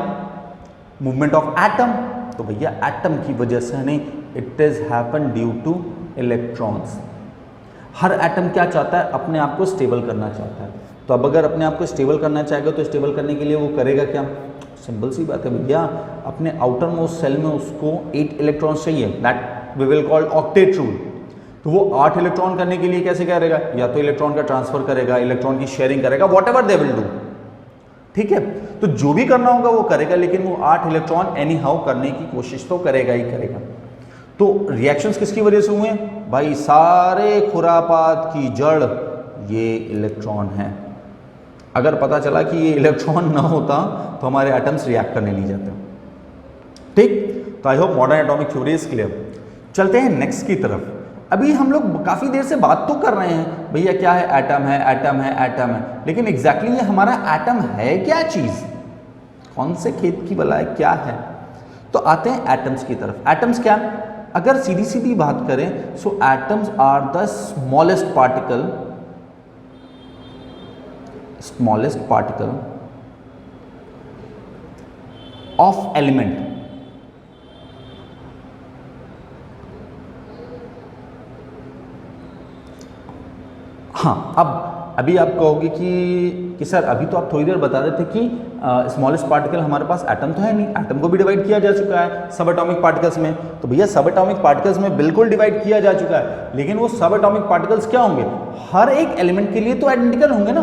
movement of atom. तो भैया एटम की वजह से नहीं, it is happen due to electrons. हर एटम क्या चाहता है, अपने आप को स्टेबल करना चाहता है। तो अब अगर अपने आप को स्टेबल करना चाहेगा तो स्टेबल करने के लिए वो करेगा क्या, सिंपल सी बात है भैया, अपने आउटर मोस्ट सेल में उसको 8 इलेक्ट्रॉन्स चाहिए, that we will called octet rule. तो वो 8 इलेक्ट्रॉन करने के लिए कैसे करेगा, या तो इलेक्ट्रॉन का ट्रांसफर करेगा, इलेक्ट्रॉन की शेयरिंग करेगा, व्हाटएवर दे विल डू, ठीक है। तो जो भी करना होगा वो करेगा, लेकिन वो 8 इलेक्ट्रॉन एनी हाउ करने की कोशिश तो करेगा ही करेगा। तो रिएक्शंस किसकी वजह से हुए, भाई सारे खुरापात की जड़ ये इलेक्ट्रॉन है। अगर पता चला कि ये इलेक्ट्रॉन ना होता तो हमारे एटम्स रिएक्ट करने नहीं जाते, ठीक। तो I hope modern atomic theory is clear. चलते हैं नेक्स्ट की तरफ। अभी हम लोग काफ़ी देर से बात तो कर रहे हैं भैया क्या है, एटम है, एटम है, एटम है, लेकिन एग्जैक्टली ये हमारा एटम है क्या चीज़, कौन से खेत की बला है, क्या है। तो आते हैं एटम्स की तरफ। एटम्स क्या, अगर सीधी सीधी बात करें so atoms are the smallest particle of element. हाँ, अब अभी आप कहोगे कि सर अभी तो आप थोड़ी देर बता रहे थे कि स्मॉलेस्ट पार्टिकल हमारे पास एटम तो है नहीं, एटम को भी डिवाइड किया जा चुका है सब एटॉमिक पार्टिकल्स में। तो भैया सब एटॉमिक पार्टिकल्स में बिल्कुल डिवाइड किया जा चुका है, लेकिन वो सब एटॉमिक पार्टिकल्स क्या होंगे, हर एक एलिमेंट के लिए तो आइडेंटिकल होंगे ना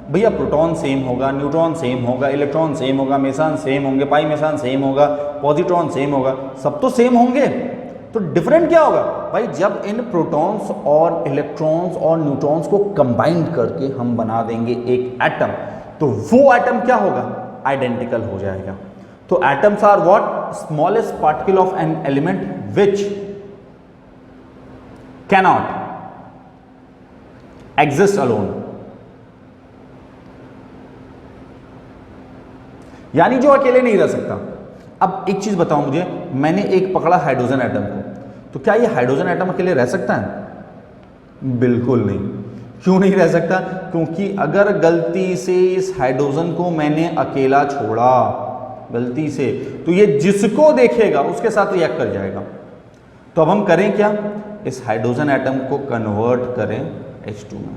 भैया। प्रोटॉन सेम होगा, न्यूट्रॉन सेम होगा, इलेक्ट्रॉन सेम होगा, मेसान सेम होंगे, पाई मेसान सेम होगा, पॉजिट्रॉन सेम होगा, सब तो सेम होंगे। तो डिफरेंट क्या होगा भाई, जब इन प्रोटॉन्स और इलेक्ट्रॉन्स और न्यूट्रॉन्स को कंबाइंड करके हम बना देंगे एक एटम, तो वो एटम क्या होगा, आइडेंटिकल हो जाएगा। तो atoms are what, smallest particle of an element which cannot exist alone, यानी जो अकेले नहीं रह सकता। अब एक चीज बताओ मुझे, मैंने एक पकड़ा हाइड्रोजन एटम को, तो क्या ये हाइड्रोजन एटम अकेले रह सकता है, बिल्कुल नहीं। क्यों नहीं रह सकता, क्योंकि अगर गलती से इस हाइड्रोजन को मैंने अकेला छोड़ा गलती से, तो ये जिसको देखेगा उसके साथ रिएक्ट कर जाएगा। तो अब हम करें क्या, इस हाइड्रोजन एटम को कन्वर्ट करें H2 में।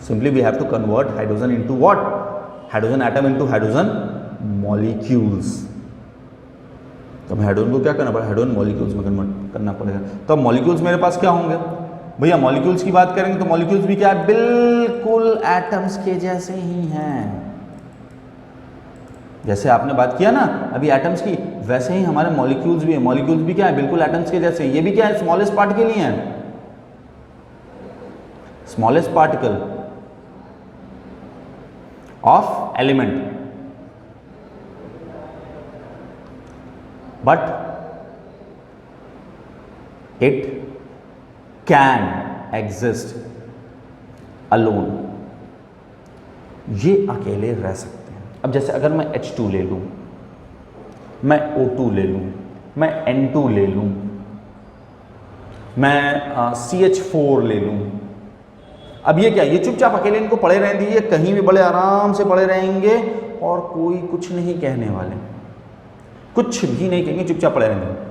Simply we have to convert hydrogen into what? Hydrogen atom into hydrogen molecules. तो हमें हाइड्रोजन को क्या करना पड़ेगा, हाइड्रोजन मॉलिक्यूल्स में कन्वर्ट करना पड़ेगा। तो अब मॉलिक्यूल्स मेरे पास क्या होंगे, भैया मॉलिक्यूल्स की बात करेंगे तो मॉलिक्यूल्स भी क्या है, बिल्कुल एटम्स के जैसे ही हैं। जैसे आपने बात किया ना अभी एटम्स की, वैसे ही हमारे मॉलिक्यूल्स भी है। मॉलिक्यूल्स भी क्या है, बिल्कुल एटम्स के जैसे। ये भी क्या है, स्मॉलेस्ट पार्ट के लिए है, smallest particle of element, but it can exist alone. ये अकेले रह सकते हैं। अब जैसे अगर मैं H2 ले लूं, मैं O2 ले लूं, मैं N2 ले लूं, मैं CH4 ले लूं, अब ये क्या, ये चुपचाप अकेले इनको पड़े रहने दीजिए, कहीं भी बड़े आराम से पड़े रहेंगे और कोई कुछ नहीं कहने वाले, कुछ भी नहीं कहेंगे, चुपचाप पड़े रहेंगे।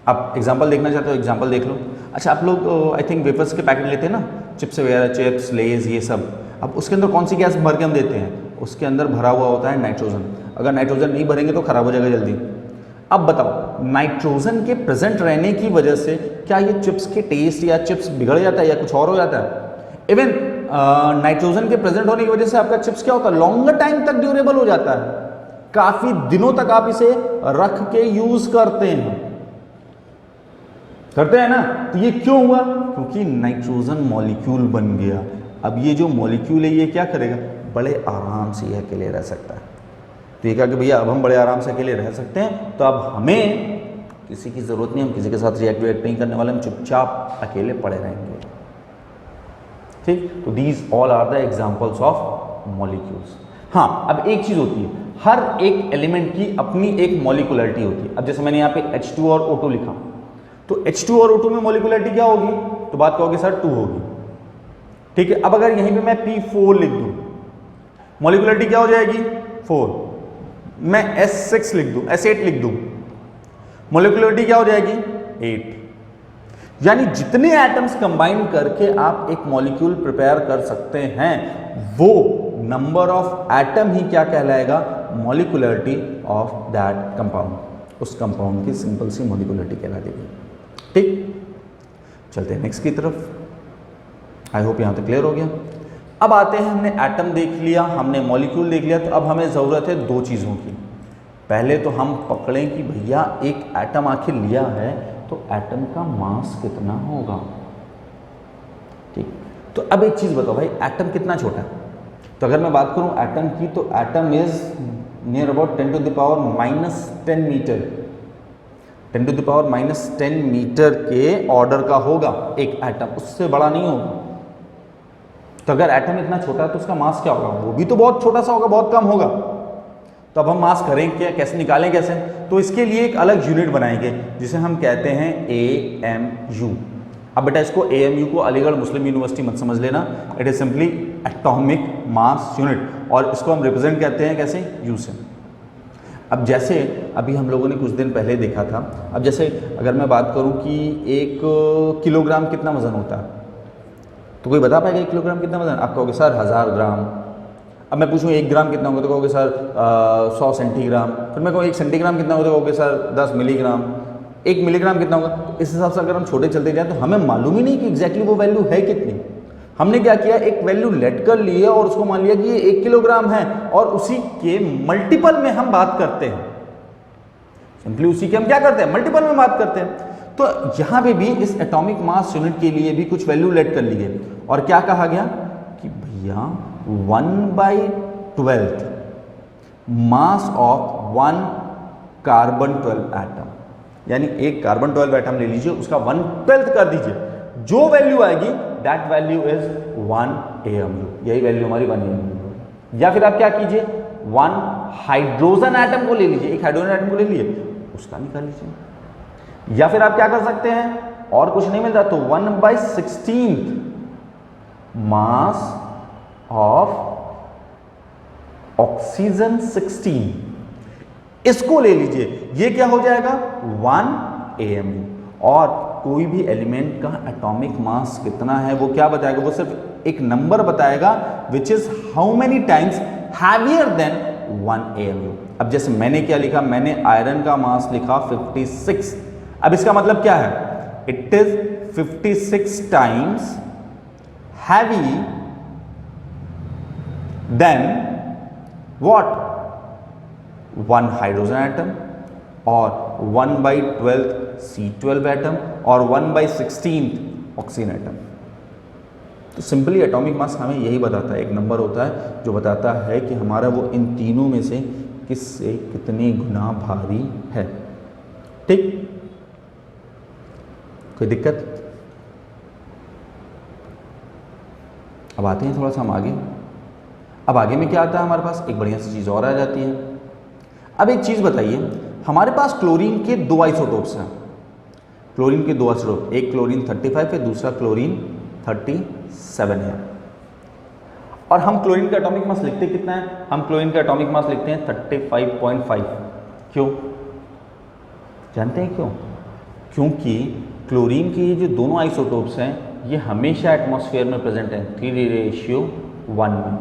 आप एग्जांपल देखना चाहते हो, एग्जांपल देख लो। अच्छा आप लोग आई थिंक वेफर्स के पैकेट लेते हैं ना, चिप्स वगैरह, चिप्स लेज ये सब, अब उसके अंदर कौन सी गैस भर के हम देते हैं, उसके अंदर भरा हुआ होता है नाइट्रोजन। अगर नाइट्रोजन नहीं भरेंगे तो खराब हो जाएगा जल्दी। अब बताओ नाइट्रोजन के प्रेजेंट रहने की वजह से क्या ये चिप्स के टेस्ट या चिप्स बिगड़ जाता है या कुछ और हो जाता है? इवन नाइट्रोजन के प्रेजेंट होने की वजह से आपका चिप्स क्या होता है, लॉन्गर टाइम तक ड्यूरेबल हो जाता है, काफी दिनों तक आप इसे रख के यूज करते हैं ना। तो ये क्यों हुआ, क्योंकि नाइट्रोजन मॉलिक्यूल बन गया। अब ये जो मॉलिक्यूल है ये क्या करेगा, बड़े आराम से ये अकेले रह सकता है। तो ये कहा कि भैया अब हम बड़े आराम से अकेले रह सकते हैं, तो अब हमें किसी की जरूरत नहीं, हम किसी के साथ रिएक्ट नहीं करने वाले, हम चुपचाप अकेले पड़े रहेंगे। ठीक, तो these all are the examples of molecules. हाँ, अब एक चीज होती है, हर एक एलिमेंट की अपनी एक मॉलिक्युलरिटी होती है। अब जैसे मैंने यहाँ पे H2 और O2 लिखा, तो H2 और O2 में मॉलिक्युलरिटी क्या होगी, तो बात कहोगे सर 2 होगी। ठीक है, अब अगर यहीं पे मैं P4 लिख दूं, मॉलिक्युलरिटी क्या हो जाएगी 4। मैं S6 लिख दूं, S8 लिख दूं, मॉलिक्युलरिटी क्या हो जाएगी 8। यानी जितने एटम्स कंबाइन करके आप एक मॉलिक्यूल प्रिपेयर कर सकते हैं, वो नंबर ऑफ एटम ही क्या कहलाएगा, मॉलिक्युलरिटी ऑफ दैट कंपाउंड। उस कंपाउंड की सिंपल सी मॉलिक्युलरिटी कहला देगी। ठीक, चलते हैं नेक्स्ट की तरफ। आई होप यहां तक क्लियर हो गया। अब आते हैं, हमने एटम देख लिया, हमने मॉलिक्यूल देख लिया, तो अब हमें जरूरत है दो चीजों की। पहले तो हम पकड़ें कि भैया एक एटम आखिर लिया है तो एटम का मास कितना होगा। ठीक, तो अब एक चीज बताओ भाई, एटम कितना छोटा है। तो अगर मैं बात करूं एटम की, तो atom is near about 10 to the power -10 metre, 10 to the power -10 metre के ऑर्डर का होगा एक एटम, उससे बड़ा नहीं होगा। तो अगर एटम इतना छोटा है तो उसका मास क्या होगा, वो भी तो बहुत छोटा सा होगा, बहुत कम होगा। तो अब हम मास करें क्या, कैसे निकालें कैसे, तो इसके लिए एक अलग यूनिट बनाएंगे जिसे हम कहते हैं AMU। अब बेटा इसको AMU को अलीगढ़ मुस्लिम यूनिवर्सिटी मत समझ लेना, it is simply atomic mass unit, और इसको हम रिप्रेजेंट करते हैं कैसे, U से। अब जैसे अभी हम लोगों ने कुछ दिन पहले देखा था, अब जैसे अगर मैं बात करूं कि 1 किलोग्राम कितना वजन होता है, तो कोई बता पाएगा 1 किलोग्राम कितना वजन, आप कहोगे सर 1000 ग्राम। अब मैं पूछूं 1 ग्राम कितना होगा, तो कहोगे सर 100 सेंटीग्राम। फिर मैं कहूँ 1 सेंटीग्राम कितना होगा, तो कहोगे सर 10 मिलीग्राम। 1 मिलीग्राम कितना होगा। तो इस हिसाब से अगर हम छोटे चलते जाएं तो हमें मालूम ही नहीं कि एग्जैक्टली वो वैल्यू है कितनी। हमने क्या किया, एक वैल्यू लेट कर ली है और उसको मान लिया कि ये 1 किलोग्राम है, और उसी के मल्टीपल में हम बात करते हैं। सिंपली उसी के हम क्या करते हैं, मल्टीपल में बात करते हैं। तो यहां पे भी इस एटॉमिक मास यूनिट के लिए भी कुछ वैल्यू लेट कर ली गई, और क्या कहा गया कि भैया 1/12 मास ऑफ 1 कार्बन 12 एटम, यानी एक कार्बन 12 एटम ले लीजिए, उसका 1/12 कर दीजिए, जो वैल्यू आएगी दैट वैल्यू इज 1 AMU। यही वैल्यू हमारी 1 AMU। या फिर आप क्या कीजिए, 1 हाइड्रोजन एटम को ले लीजिए, एक हाइड्रोजन एटम को ले लिए, उसका निकाल लीजिए। या फिर आप क्या कर सकते हैं, और कुछ नहीं मिल रहा तो 1/16 मास ऑफ ऑक्सीजन 16, इसको ले लीजिए, ये क्या हो जाएगा 1 AMU। और कोई भी एलिमेंट का एटॉमिक मास कितना है वो क्या बताएगा, वो सिर्फ एक नंबर बताएगा which is how many times heavier than 1 AMU। अब जैसे मैंने क्या लिखा, मैंने आयरन का मास लिखा 56। अब इसका मतलब क्या है, it is 56 times heavy than what? 1 hydrogen atom or 1/12 C12 atom और 1/16 ऑक्सीजन एटम। तो सिंपली एटॉमिक मास हमें यही बताता है, एक नंबर होता है जो बताता है कि हमारा वो इन तीनों में से किससे कितने गुना भारी है। ठीक, कोई दिक्कत? अब आते हैं थोड़ा सा हम आगे। अब आगे में क्या आता है हमारे पास? एक बढ़िया सी चीज़ और आ जाती है। अब एक चीज़ बताइए, हमारे पास क्लोरीन के 2 आइसोटोप्स हैं। क्लोरीन के 2 आइसोटोप, एक क्लोरीन 35 है, दूसरा क्लोरीन 37 है। और हम क्लोरीन का एटॉमिक मास लिखते कितना है? हम क्लोरीन का एटॉमिक मास लिखते हैं 35.5। क्यों जानते हैं क्यों? क्योंकि क्लोरीन के ये जो दोनों आइसोटोप्स हैं ये हमेशा एटमॉस्फेयर में प्रेजेंट हैं 3:1 में।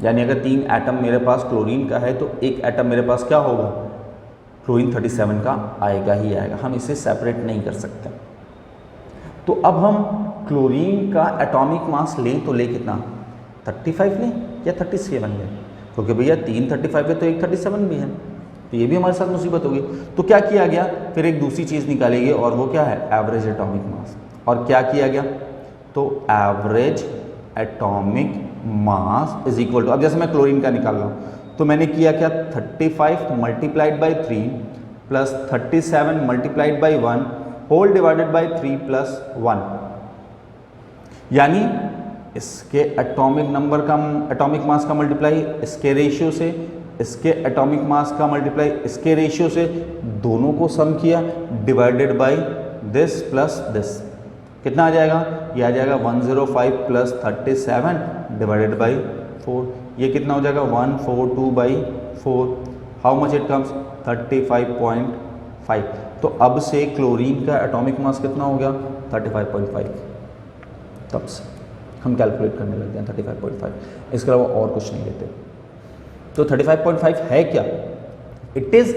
यानी अगर 3 एटम मेरे पास क्लोरीन का है तो एक एटम मेरे पास क्या होगा? क्लोरीन 37 का आएगा ही आएगा, हम इसे सेपरेट नहीं कर सकते। तो अब हम क्लोरीन का एटॉमिक मास लें तो ले कितना? 35 लें या 37 लें? क्योंकि भैया 3 35 है तो एक 37 भी है, तो ये भी हमारे साथ मुसीबत होगी। तो क्या किया गया फिर? एक दूसरी चीज़ निकालेगी और वो क्या है? Average atomic mass. और क्या किया गया? तो average atomic mass is equal to, अब जैसे मैं क्लोरीन का निकाल रहा हूँ तो मैंने किया क्या? 35 multiplied by 3 plus 37 multiplied by 1 whole divided by 3 plus 1। यानी इसके एटॉमिक नंबर का, एटॉमिक मास का मल्टीप्लाई इसके रेशियो से, इसके एटॉमिक मास का मल्टीप्लाई इसके रेशियो से, दोनों को सम किया divided by this plus this. कितना आ जाएगा? ये आ जाएगा 105 प्लस 37 डिवाइडेड बाई 4। ये कितना हो जाएगा? 142/4। How much it comes? 35.5। तो अब से क्लोरीन का एटॉमिक मास कितना हो गया? 35.5। तब से हम कैलकुलेट करने लगते हैं 35.5, इसके अलावा और कुछ नहीं लेते। तो 35.5 है क्या? It is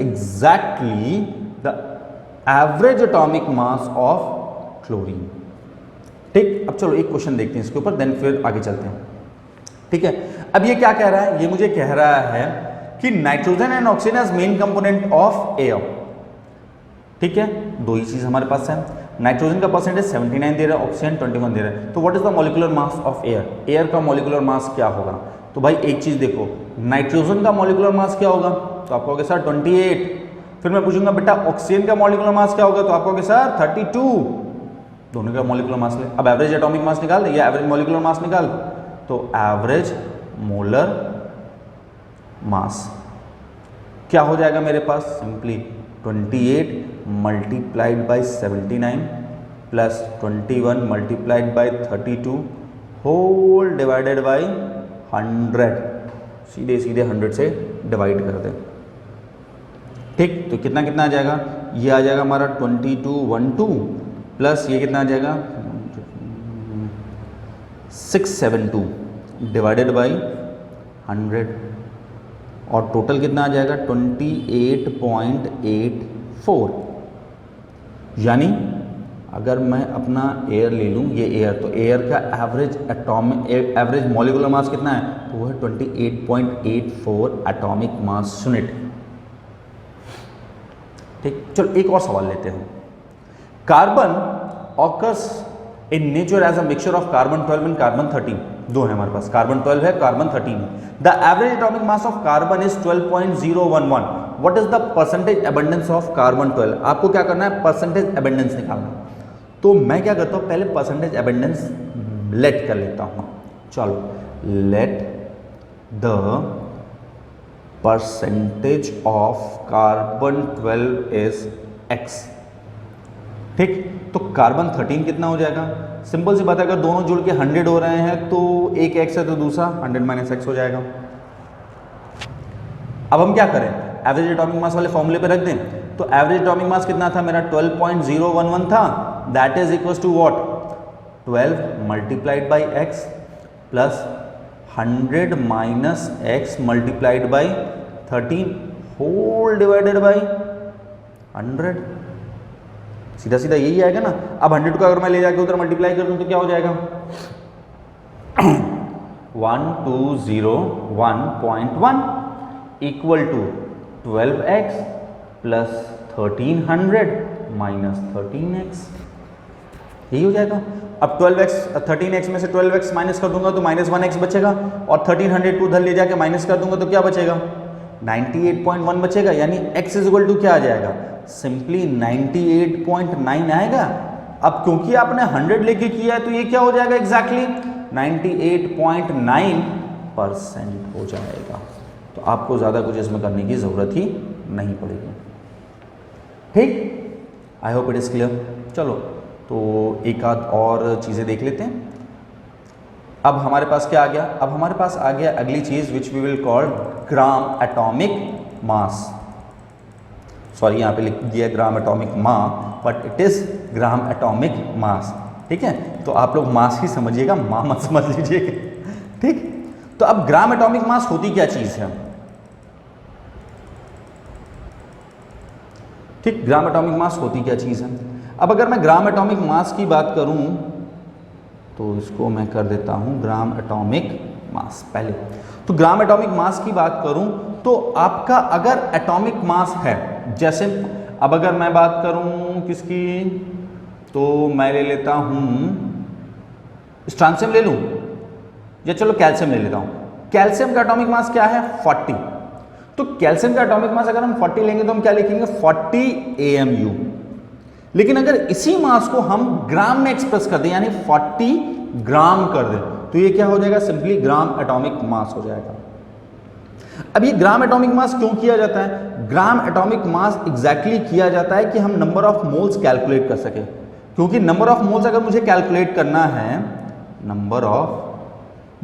exactly the average atomic mass of chlorine. ठीक, अब चलो एक क्वेश्चन देखते हैं इसके ऊपर, देन फिर आगे चलते हैं। ठीक है, अब ये क्या कह रहा है? ये मुझे कह रहा है कि nitrogen and oxygen as main component of air. ठीक है, दो ही चीज हमारे पास है। नाइट्रोजन का परसेंटेज 79 दे रहा है, ऑक्सीजन 21 दे रहा है। तो what is the molecular mass of air? Air का मॉलिक्यूलर मास क्या होगा? तो भाई एक चीज देखो, नाइट्रोजन का मॉलिक्यूलर मास क्या होगा? तो आप कहोगे सर 28। फिर मैं पूछूंगा बेटा ऑक्सीजन का मॉलिक्यूलर मास क्या होगा? तो आप कहोगे सर 32। दोनों का मॉलिक्यूलर मास ले। अब एवरेज एटॉमिक मास निकाल या एवरेज मॉलिक्यूलर मास निकाल। तो एवरेज मोलर मास क्या हो जाएगा मेरे पास? Simply 28 multiplied by 79 plus 21 multiplied by 32 whole divided by 100। सीधे सीधे 100 से डिवाइड कर दें। ठीक, तो कितना कितना आ जाएगा? ये आ जाएगा हमारा 2212 प्लस ये कितना आ जाएगा? 672 डिवाइडेड बाई 100 और टोटल कितना आ जाएगा? 28.84। यानी अगर मैं अपना एयर ले लूँ, ये एयर, तो एयर का एवरेज मॉलिक्यूलर मास कितना है? तो वो है 28.84 एटॉमिक मास यूनिट। ठीक, चलो एक और सवाल लेते हैं। Carbon occurs in nature as a mixture of carbon 12 and carbon 13। दो है हमारे पास, कार्बन 12 है, कार्बन 13 है। The average atomic mass of carbon is 12.011। What is the percentage abundance of carbon 12? आपको क्या करना है? परसेंटेज एबंडेंस निकालना। तो मैं क्या करता हूँ, पहले परसेंटेज एबंडेंस लेट कर लेता हूँ। चलो, let the percentage of carbon 12 is x। ठीक, तो कार्बन 13 कितना हो जाएगा? सिंपल सी बात है, अगर दोनों जुड़ के 100 हो रहे हैं तो एक x है तो दूसरा 100 - x हो जाएगा। अब हम क्या करें? एवरेज एटॉमिक मास वाले फॉर्मूले पे रख दें। तो एवरेज एटॉमिक मास कितना था मेरा? 12.011 था। That is equal to what? 12 multiplied by x plus 100 minus x multiplied by 13 whole divided by 100, सीधा सीधा यही आएगा ना। अब 100 को अगर मैं ले जाके उधर मल्टीप्लाई कर दूं तो क्या हो जाएगा 1201.1 equal to 12x plus 1300 minus 13x, यही हो जाएगा। अब 12x 13x में से 12x माइनस कर दूंगा तो माइनस 1x बचेगा, और 1300 को उधर ले जाके माइनस कर दूंगा तो क्या बचेगा 98.1 बचेगा, यानी x इज इक्वल टू क्या आ जाएगा, सिंपली 98.9 आएगा। अब क्योंकि आपने 100 लेके किया है तो ये क्या हो जाएगा एग्जैक्टली 98.9% हो जाएगा। तो आपको ज़्यादा कुछ इसमें करने की ज़रूरत ही नहीं पड़ेगी। ठीक, I hope it is clear. चलो तो एक आध और चीज़ें देख लेते हैं। अब हमारे पास क्या आ गया, अब हमारे पास आ गया अगली चीज़ which we will call gram atomic mass. Sorry यहाँ पे लिख दिया gram atomic mass, but it is gram atomic mass. ठीक है, तो आप लोग मास ही समझिएगा, मां मत समझ लीजिएगा। ठीक, तो अब ग्राम एटॉमिक मास होती क्या चीज़ है। ठीक, ग्राम एटॉमिक मास होती क्या चीज़ है। अब अगर मैं ग्राम एटॉमिक मास की बात करूं तो इसको मैं कर देता हूं ग्राम एटॉमिक मास पहले। तो ग्राम एटॉमिक मास की बात करूं तो आपका अगर एटॉमिक मास है, जैसे अब अगर मैं बात करूं किसकी, तो मैं ले लेता हूं स्ट्रांसियम ले लूं, या चलो कैल्शियम ले लेता हूं। कैल्शियम का एटॉमिक मास क्या है 40। तो कैल्शियम का एटॉमिक मास अगर हम 40 लेंगे तो हम क्या लिखेंगे 40 AMU। लेकिन अगर इसी मास को हम ग्राम में एक्सप्रेस कर दें, यानी 40 ग्राम कर दें, तो ये क्या हो जाएगा, सिंपली ग्राम एटॉमिक मास हो जाएगा। अब ये ग्राम एटॉमिक मास क्यों किया जाता है, ग्राम एटॉमिक मास एग्जैक्टली किया जाता है कि हम नंबर ऑफ मोल्स कैलकुलेट कर सके। क्योंकि नंबर ऑफ मोल्स अगर मुझे कैलकुलेट करना है, नंबर ऑफ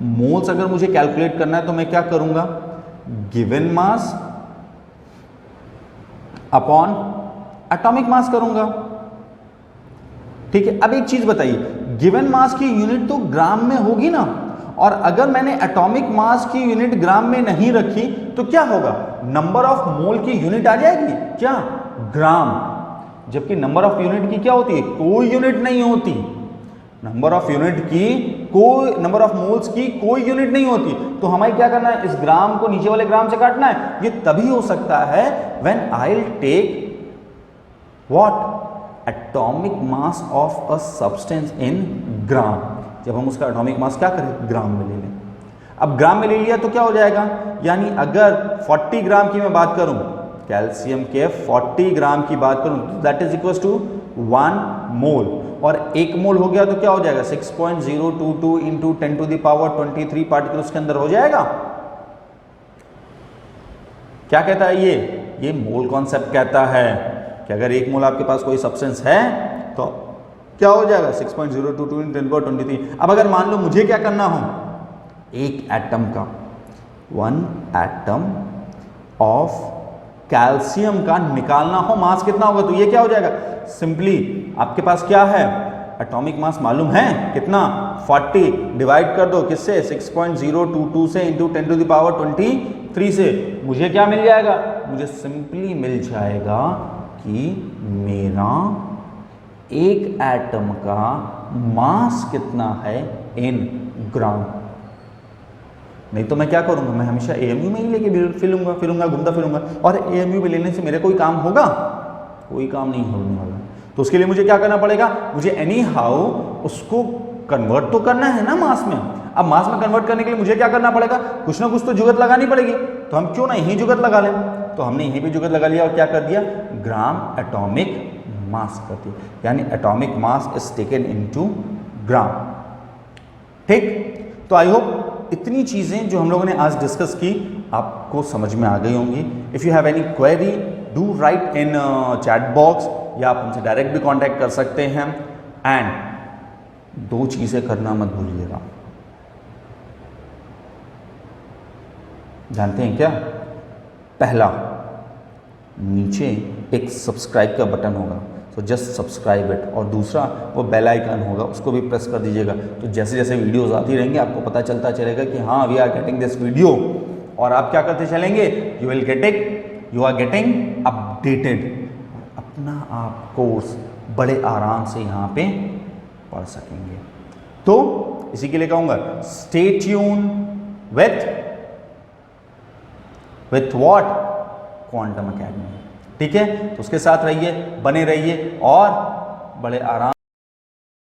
मोल्स अगर मुझे कैलकुलेट करना है तो मैं क्या करूंगा, given mass upon atomic mass करूंगा। ठीक है, अब एक चीज बताइए, गिवन मास की यूनिट तो ग्राम में होगी ना, और अगर मैंने एटॉमिक मास की यूनिट ग्राम में नहीं रखी तो क्या होगा, नंबर ऑफ मोल की यूनिट आ जाएगी क्या, ग्राम। जबकि नंबर ऑफ यूनिट की क्या होती है, कोई यूनिट नहीं होती। नंबर ऑफ यूनिट की कोई, नंबर ऑफ मोल्स की कोई यूनिट नहीं होती। तो हमें क्या करना है, इस ग्राम को नीचे वाले ग्राम से काटना है। ये तभी हो सकता है when I will take what, atomic mass of a substance in gram. जब हम उसका एटॉमिक मास क्या करें, ग्राम में ले लें। अब ग्राम में ले लिया तो क्या हो जाएगा, यानी अगर 40 ग्राम की मैं बात करूं, कैल्शियम के 40 ग्राम की बात करूं, दैट इज इक्वल टू 1 मोल, और 1 मोल हो गया तो क्या हो जाएगा 6.022 into 10 to the power 23 particle उसके अंदर हो जाएगा। क्या कहता है ये मोल कॉन्सेप्ट कहता है कि अगर 1 मोल आपके पास कोई सब्सटेंस है तो क्या हो जाएगा 6.022 इंटू 10 पावर 23। अब अगर मान लो मुझे क्या करना हो, एक एटम का, 1 एटम ऑफ कैल्शियम का निकालना हो, मास कितना होगा, तो ये क्या हो जाएगा, सिंपली आपके पास क्या है, एटॉमिक मास मालूम है कितना 40, डिवाइड कर दो किससे, 6.022 से इंटू 10 टू द पावर 23 से, मुझे क्या मिल जाएगा, मुझे सिंपली मिल जाएगा कि मेरा एक एटम का मास कितना है इन ग्राम। नहीं तो मैं क्या करूंगा, मैं हमेशा AMU में ही लेके फिरूंगा घूमता फिरूंगा, और AMU में लेने से मेरे कोई काम होगा, कोई काम नहीं होने वाला। तो उसके लिए मुझे क्या करना पड़ेगा, मुझे एनी हाउ उसको कन्वर्ट तो करना है ना मास में। अब मास में कन्वर्ट करने के लिए मुझे क्या करना पड़ेगा, कुछ ना कुछ तो जुगत लगानी पड़ेगी। तो हम क्यों ना यही जुगत लगा लें, तो हमने यहीं पे जुगत लगा लिया और क्या कर दिया, ग्राम एटॉमिक मास कर दिया, यानी atomic mass is taken into gram. ठीक, तो आई होप इतनी चीज़ें जो हम लोगों ने आज डिस्कस की आपको समझ में आ गई होंगी। If you have any query do right in chat box, या आप हमसे डायरेक्ट भी कांटेक्ट कर सकते हैं। एंड 2 चीज़ें करना मत भूलिएगा, जानते हैं क्या, पहला नीचे एक सब्सक्राइब का बटन होगा, तो जस्ट सब्सक्राइब इट, और दूसरा वो बेल आइकन होगा उसको भी प्रेस कर दीजिएगा। तो जैसे जैसे वीडियोस आती रहेंगी आपको पता चलता चलेगा कि हाँ we are getting this video, और आप क्या करते चलेंगे, यू आर गेटिंग अपडेटेड। अपना आप कोर्स बड़े आराम से यहाँ पे पढ़ सकेंगे। तो इसी के लिए कहूँगा stay tune with what, quantum academy. ठीक है, तो उसके साथ रहिए, बने रहिए और बड़े आराम